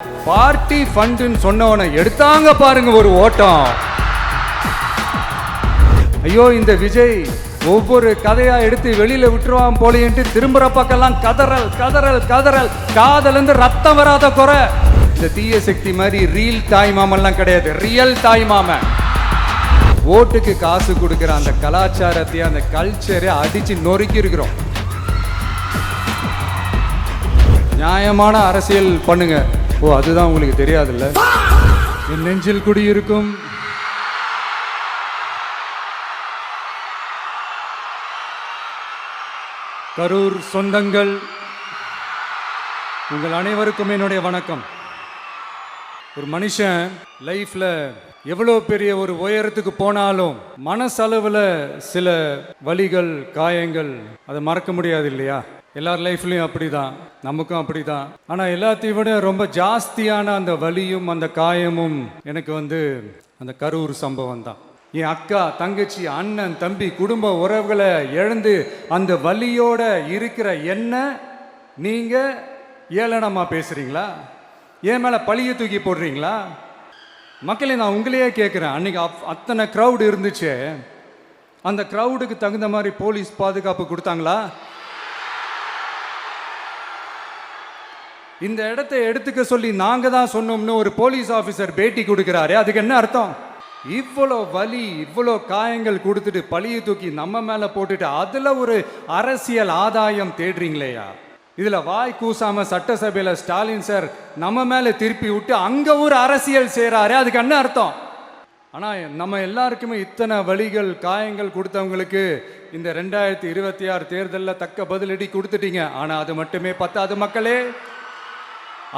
Party ஃபண்டுன்னு சொன்னவனை எடுத்தாங்க பாருங்க ஒரு ஓட்டம். ஐயோ இந்த விஜய் ஒவ்வொரு கதையா எடுத்து வெளியில விட்டுருவான் போலின்ட்டு திரும்புற பக்கம்லாம் கதறல் கதறல் கதறல், காதலிருந்து ரத்தம் வராத குறை. இந்த தீய சக்தி மாதிரி ரீல் தாய் மாமன்லாம் கிடையாது, ரியல் தாய் மாமன். ஓட்டுக்கு காசு கொடுக்குற அந்த கலாச்சாரத்தை, அந்த கல்ச்சரை அடிச்சு நொறுக்கி இருக்கிறோம். நியாயமான அரசியல் பண்ணுங்க. ஓ அதுதான் உங்களுக்கு தெரியாதுல்ல. என் நெஞ்சில் குடியிருக்கும் கரூர் சொந்தங்கள், உங்கள் அனைவருக்கும் என்னுடைய வணக்கம். ஒரு மனுஷன் லைஃப்ல எவ்வளோ பெரிய ஒரு உயரத்துக்கு போனாலும் மனசளவில் சில வலிகள் காயங்கள் அதை மறக்க முடியாது இல்லையா? எல்லார் லைஃப்லையும் அப்படிதான், நமக்கும் அப்படிதான். ஆனால் எல்லாத்தையும் விட ரொம்ப ஜாஸ்தியான அந்த வலியும் அந்த காயமும் எனக்கு அந்த கரூர் சம்பவம் தான். என் அக்கா தங்கச்சி அண்ணன் தம்பி குடும்ப உறவுகளை இழந்து அந்த வலியோட இருக்கிற என்ன நீங்க ஏளனமா பேசுறீங்களா? என் மேல பழிய தூக்கி போடுறீங்களா? மக்களே, நான் உங்களையே கேட்குறேன். அன்னைக்கு அத்தனை க்ரௌடு இருந்துச்சு, அந்த க்ரௌடுக்கு தகுந்த மாதிரி போலீஸ் பாதுகாப்பு கொடுத்தாங்களா? இந்த இடத்தை எடுத்துக்க சொல்லி நாங்க தான் சொன்னோம்னு ஒரு போலீஸ் ஆஃபீஸர் பேட்டி கொடுக்கிறாரு. அதுக்கு என்ன அர்த்தம்? இவ்வளோ வலி இவ்வளோ காயங்கள் கொடுத்துட்டு பழியை தூக்கி நம்ம மேல போட்டுட்டு அதுல ஒரு அரசியல் ஆதாயம் தேடுறீங்களேயா? இதுல வாய் கூசாம சட்டசபையில ஸ்டாலின் சார் நம்ம மேல திருப்பி விட்டு அங்க ஒரு அரசியல் செய்யறாரு. அதுக்கு என்ன அர்த்தம்? ஆனா நம்ம எல்லாருக்குமே இத்தனை வலிகள் காயங்கள் கொடுத்தவங்களுக்கு இந்த 2026 தேர்தலில் தக்க பதிலடி கொடுத்துட்டீங்க. ஆனா அது மட்டுமே பத்தாது மக்களே,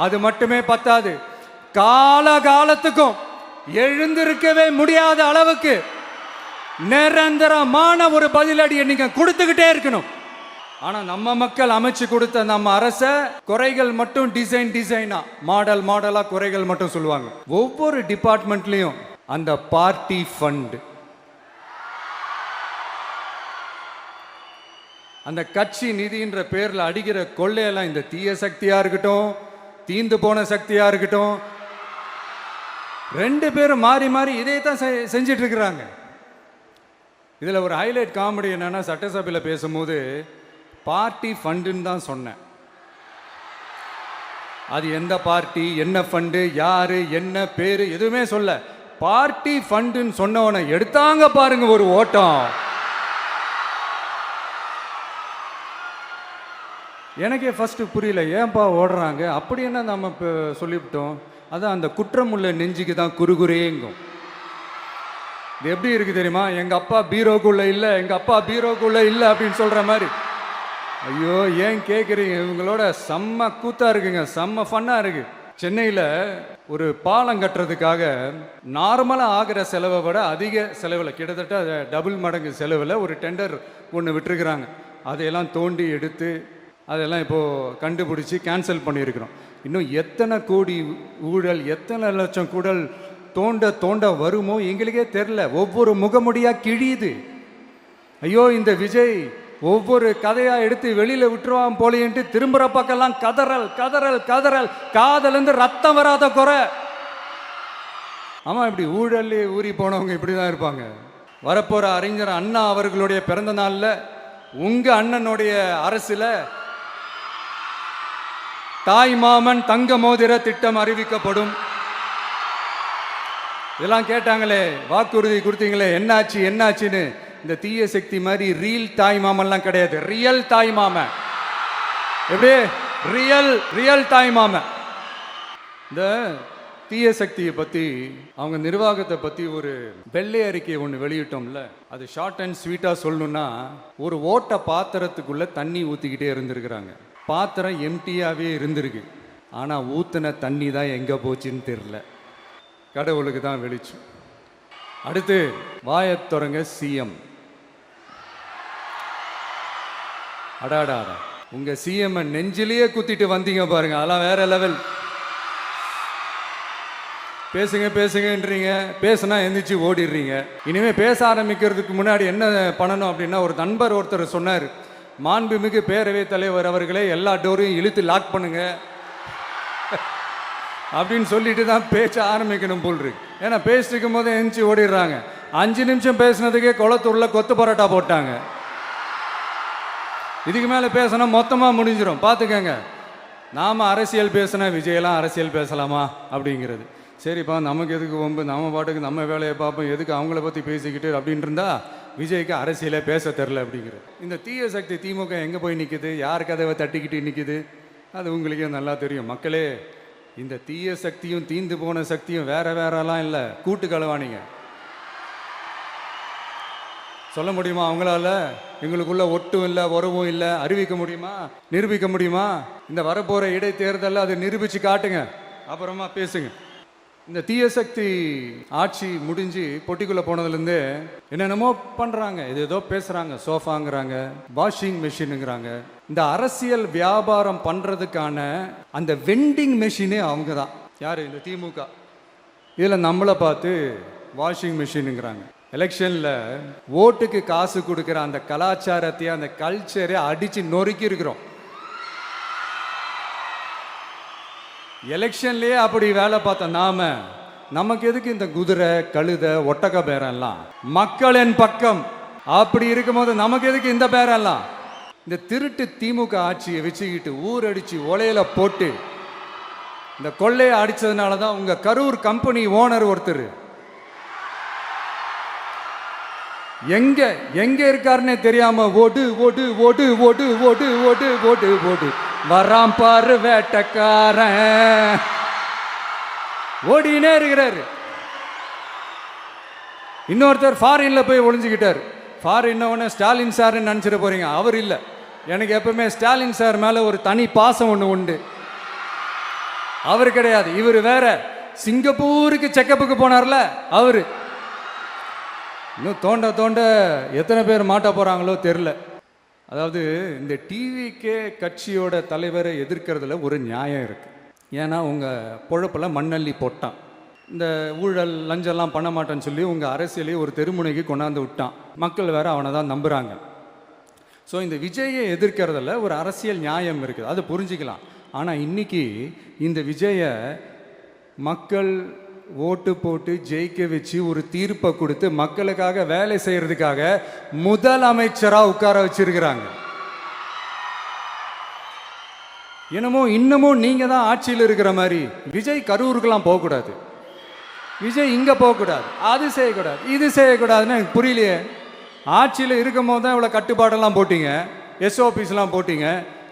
அது மட்டுமே பத்தாது. காலகாலத்துக்கும் எழுந்திருக்கவே முடியாத அளவுக்கு நிரந்தரமான ஒரு பதிலடியை நீங்க கொடுத்துக்கிட்டே இருக்கணும். ஆனா நம்ம மக்கள் அமைச்சு கொடுத்த நம்ம அரச குறைகள் மட்டும் டிசைனா மாடல் மாடலா குறைகள் மட்டும் சொல்லுவாங்க. ஒவ்வொரு டிபார்ட்மெண்ட்லயும் அந்த பார்ட்டி ஃபண்ட், அந்த கட்சி நிதின்ற பேர்ல அடிக்கிற கொள்ளையெல்லாம் இந்த தீய சக்தியா இருக்கட்டும், தீந்து போன சக்தியா இருக்கட்டும், ரெண்டு பேரும் மாறி மாறி இதே தான் செஞ்சிட்டு இருக்கிறாங்க. இதுல ஒரு ஹைலைட் காமெடி என்னன்னா, சட்டசபையில் பேசும்போது பார்ட்டி ஃபண்டுன்னு தான் சொன்னேன். அது எந்த பார்ட்டி, என்ன ஃபண்டு, யாரு, என்ன பேரு எதுவுமே சொல்ல. பார்ட்டி ஃபண்டுன்னு சொன்னவனை எடுத்தாங்க பாருங்க ஒரு ஓட்டம். எனக்கே ஃபர்ஸ்ட் புரியல, ஏன்பா ஓடுறாங்க? அப்படி என்ன நம்ம இப்போ சொல்லிவிட்டோம்? அதான் அந்த குற்றம் உள்ள நெஞ்சுக்கு தான் குறுகுறேங்கும். இது எப்படி இருக்கு தெரியுமா? எங்க அப்பா பீரோக்குள்ள இல்லை, எங்க அப்பா பீரோக்குள்ள இல்லை அப்படின்னு சொல்ற மாதிரி. ஐயோ ஏன் கேட்குறீங்க? இவங்களோட செம்ம கூத்தா இருக்குங்க, செம்ம ஃபன்னா இருக்கு. சென்னையில் ஒரு பாலம் கட்டுறதுக்காக நார்மலாக ஆகிற செலவை விட அதிக செலவில், கிட்டத்தட்ட டபுள் மடங்கு செலவில் ஒரு டெண்டர் ஒன்று விட்டுருக்குறாங்க. அதையெல்லாம் தோண்டி எடுத்து அதெல்லாம் இப்போது கண்டுபிடிச்சி கேன்சல் பண்ணியிருக்கிறோம். இன்னும் எத்தனை கோடி ஊழல், எத்தனை லட்சம் கூடல் தோண்ட தோண்ட வருமோ எங்களுக்கே தெரில. ஒவ்வொரு முகமுடியாக கிழியுது. ஐயோ இந்த விஜய் ஒவ்வொரு கதையா எடுத்து வெளியில விட்டுருவான் போலின்ட்டு திரும்புற பக்கம்லாம் கதறல் கதறல் கதறல், காதலிருந்து ரத்தம் வராத குறை. ஆமா, இப்படி ஊழல்லே ஊறி போனவங்க இப்படிதான் இருப்பாங்க. வரப்போற அறிஞர் அண்ணா அவர்களுடைய பிறந்த நாள்ல உங்க அண்ணனுடைய அரசுல தாய் மாமன் தங்க மோதிர திட்டம் அறிவிக்கப்படும். இதெல்லாம் கேட்டாங்களே, வாக்குறுதி கொடுத்தீங்களே, என்னாச்சு என்னாச்சுன்னு. இந்த தீய சக்தி மாதிரி ரீல் தாய் மாமன்லாம் கிடையாது, ரியல் தாய் மாமன். எப்படி ரியல் தாய் மாமன். இந்த தீய சக்தியை பத்தி, அவங்க நிர்வாகத்தை பத்தி ஒரு வெள்ளை அறிக்கை ஒன்று வெளியிட்டோம்ல, அது ஷார்ட் அண்ட் ஸ்வீட்டா சொல்லணும்னா, ஒரு ஓட்ட பாத்திரத்துக்குள்ள தண்ணி ஊத்திக்கிட்டே இருந்திருக்கிறாங்க. பாத்திரம் எம்டியாவே இருந்திருக்கு. ஆனா ஊத்தின தண்ணி தான் எங்க போச்சுன்னு தெரியல. கடவுளுக்கு தான் வெளிச்சம். அடுத்து வாயத் தொடங்க சிஎம். அடாடா, உங்க சிஎம் நெஞ்சிலேயே குத்திட்டு வந்தீங்க பாருங்க, அதெல்லாம் வேற லெவல். பேசுங்க பேசுங்கன்றீங்க, பேசுனா எந்திரிச்சு ஓடிடுறீங்க. இனிமே பேச ஆரம்பிக்கிறதுக்கு முன்னாடி என்ன பண்ணணும் அப்படின்னா, ஒரு நண்பர் ஒருத்தர் சொன்னார், மாண்புமிகு பேரவைத் தலைவர் அவர்களே எல்லா டோரையும் இழுத்து லாக் பண்ணுங்க. அப்படின்னு சொல்லிட்டு தான் பேச்ச ஆரம்பிக்கணும் போல் இருக்கு. ஏன்னா பேசிட்டு இருக்கும் போது எந்திச்சு ஓடிடுறாங்க. 5 நிமிஷம் பேசினதுக்கே குளத்தூர்ல கொத்து பரோட்டா போட்டாங்க. இதுக்கு மேலே பேசினா மொத்தமாக முடிஞ்சிடும், பார்த்துக்கங்க. நாம் அரசியல் பேசினா விஜயெல்லாம் அரசியல் பேசலாமா அப்படிங்கிறது. சரிப்பா, நமக்கு எதுக்கு வம்பு, நம்ம பாட்டுக்கு நம்ம வேலையை பார்ப்போம், எதுக்கு அவங்கள பற்றி பேசிக்கிட்டு அப்படின்னு இருந்தா விஜய்க்கு அரசியலே பேச தெரில அப்படிங்கிறது. இந்த தீய சக்தி திமுக எங்கே போய் நிற்குது, யார் கதவை தட்டிக்கிட்டு நிற்குது, அது உங்களுக்கே நல்லா தெரியும். மக்களே, இந்த தீய சக்தியும் தீந்து போன சக்தியும் வேற வேறலாம் இல்லை, கூட்டு களவாணிங்க. சொல்ல முடியுமா அவங்களால? எங்களுக்குள்ள ஒட்டும் இல்லை, உறவும் இல்லை, அறிவிக்க முடியுமா, நிரூபிக்க முடியுமா? இந்த வரப்போகிற இடைத்தேர்தலில் அதை நிரூபித்து காட்டுங்க, அப்புறமா பேசுங்க. இந்த தீய சக்தி ஆட்சி முடிஞ்சு பொட்டிக்குள்ளே போனதுலேருந்து என்னென்னமோ பண்ணுறாங்க, இது ஏதோ பேசுகிறாங்க, சோஃபாங்கிறாங்க, வாஷிங் மெஷினுங்கிறாங்க. இந்த அரசியல் வியாபாரம் பண்ணுறதுக்கான அந்த வெண்டிங் மெஷினே அவங்க தான். யார்? இந்த திமுக. இதில் நம்மளை பார்த்து வாஷிங் மெஷினுங்கிறாங்க. எலெக்ஷனில் ஓட்டுக்கு காசு கொடுக்குற அந்த கலாச்சாரத்தையே, அந்த கல்ச்சரை அடித்து நொறுக்கி இருக்கிறோம். எலெக்ஷன்லேயே அப்படி வேலை பார்த்த நமக்கு எதுக்கு இந்த குதிரை, கழுதை, ஒட்டக பேரெல்லாம்? மக்களின் பக்கம் அப்படி இருக்கும்போது நமக்கு எதுக்கு இந்த பேரெல்லாம்? இந்த திருட்டு திமுக ஆட்சியை வச்சுக்கிட்டு ஊரடிச்சு ஒலையில போட்டு இந்த கொள்ளையை அடிச்சதுனால தான் உங்க கரூர் கம்பெனி ஓனர் ஒருத்தர் எங்க எங்க இருக்காருன்னே தெரியாம ஓடு ஓடு ஓடு ஓடு ஓடு ஓடு ஓடு ஓடு வராம் பாரு வேட்டக்காரன் ஓடினே இருக்கிறாரு. இன்னொருத்தர் ஃபாரின்ல போய் ஒளிஞ்சுக்கிட்டார். ஃபாரின் ஸ்டாலின் சார் நினைச்சிட போறீங்க, அவர் இல்லை. எனக்கு எப்பவுமே ஸ்டாலின் சார் மேல ஒரு தனி பாசம் ஒன்று உண்டு. அவர் கிடையாது, இவர் வேற. சிங்கப்பூருக்கு செக்கப்புக்கு போனார்ல அவரு. இன்னும் தோண்ட தோண்ட எத்தனை பேர் மாட்ட போறாங்களோ தெரில. அதாவது இந்த டிவிகே கட்சியோட தலைவரை எதிர்க்கிறதுல ஒரு நியாயம் இருக்கு. ஏன்னா உங்கள் பொழப்பில் மண்ணள்ளி போட்டான், இந்த ஊழல் லஞ்சம்லாம் பண்ண மாட்டேன்னு சொல்லி உங்கள் அரசியலையே ஒரு தெருமுனைக்கு கொண்டாந்து விட்டான். மக்கள் வேற அவனை தான் நம்புகிறாங்க. ஸோ இந்த விஜயை எதிர்க்கிறதுல ஒரு அரசியல் நியாயம் இருக்குது, அது புரிஞ்சிக்கலாம். ஆனால் இன்னைக்கு இந்த விஜயை மக்கள் ஓட்டு போட்டு ஜெயிக்க வச்சு ஒரு தீர்ப்பை கொடுத்து மக்களுக்காக வேலை செய்யறதுக்காக முதலமைச்சராக உட்கார வச்சிருக்கிறாங்க. என்னமோ இன்னமும் நீங்க தான் ஆட்சியில் இருக்கிற மாதிரி. விஜய் கரூருக்கெல்லாம் போகக்கூடாது, விஜய் இங்க போகக்கூடாது, அது செய்யக்கூடாது, இது செய்யக்கூடாதுன்னு எனக்கு புரியலையே. ஆட்சியில் இருக்கும் போது தான் இவ்வளோ கட்டுப்பாடெல்லாம் போட்டீங்க, எஸ்ஓபிஸ்லாம் போட்டீங்க,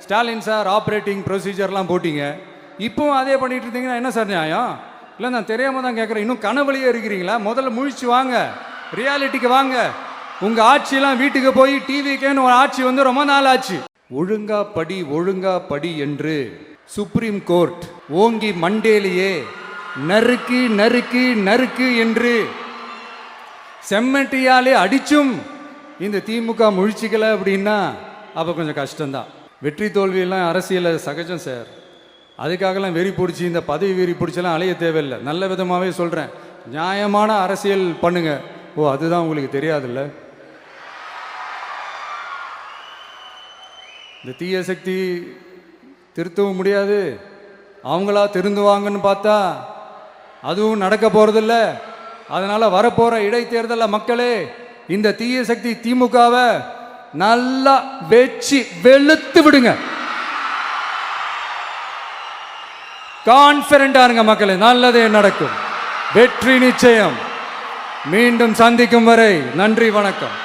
ஸ்டாலின் சார் ஆப்ரேட்டிங் ப்ரொசீஜர்லாம் போட்டீங்க. இப்போவும் அதே பண்ணிட்டு இருந்தீங்கன்னா என்ன சார் நியாயம்? இல்லை, நான் தெரியாம தான் கேட்குறேன். இன்னும் கனவுலையே இருக்கிறீங்களா? முதல்ல முழிச்சு வாங்க, ரியாலிட்டிக்கு வாங்க. உங்கள் ஆட்சியெல்லாம் வீட்டுக்கு போய் டிவிக்கேன்னு ஒரு ஆட்சி வந்து ரொம்ப நாள் ஆச்சு. ஒழுங்கா படி என்று சுப்ரீம் கோர்ட் ஓங்கி மண்டேலியே நறுக்கு நறுக்கு நறுக்கு என்று செம்மட்டியாலே அடிச்சும் இந்த திமுக முழிச்சிக்கல அப்படின்னா அப்போ கொஞ்சம் கஷ்டம்தான். வெற்றி தோல்வியெல்லாம் அரசியல் சகஜம் சார். அதுக்காகலாம் வெறி பிடிச்சி இந்த பதவி வெறி பிடிச்செல்லாம் அலைய தேவையில்லை. நல்ல விதமாகவே சொல்கிறேன், நியாயமான அரசியல் பண்ணுங்க. ஓ, அதுதான் உங்களுக்கு தெரியாதுல்ல? இந்த தீய சக்தி திருத்தவும் முடியாது, அவங்களா திருந்துவாங்கன்னு பார்த்தா அதுவும் நடக்க போகிறதில்ல. அதனால் வரப்போகிற இடைத்தேர்தலில் மக்களே இந்த தீய சக்தி திமுகவை நல்லா வெச்சு வெளுத்து விடுங்க. கான்ஃபிடென்ட்டா இருங்க மக்களே, நல்லதே நடக்கும், வெற்றி நிச்சயம். மீண்டும் சந்திக்கும் வரை நன்றி, வணக்கம்.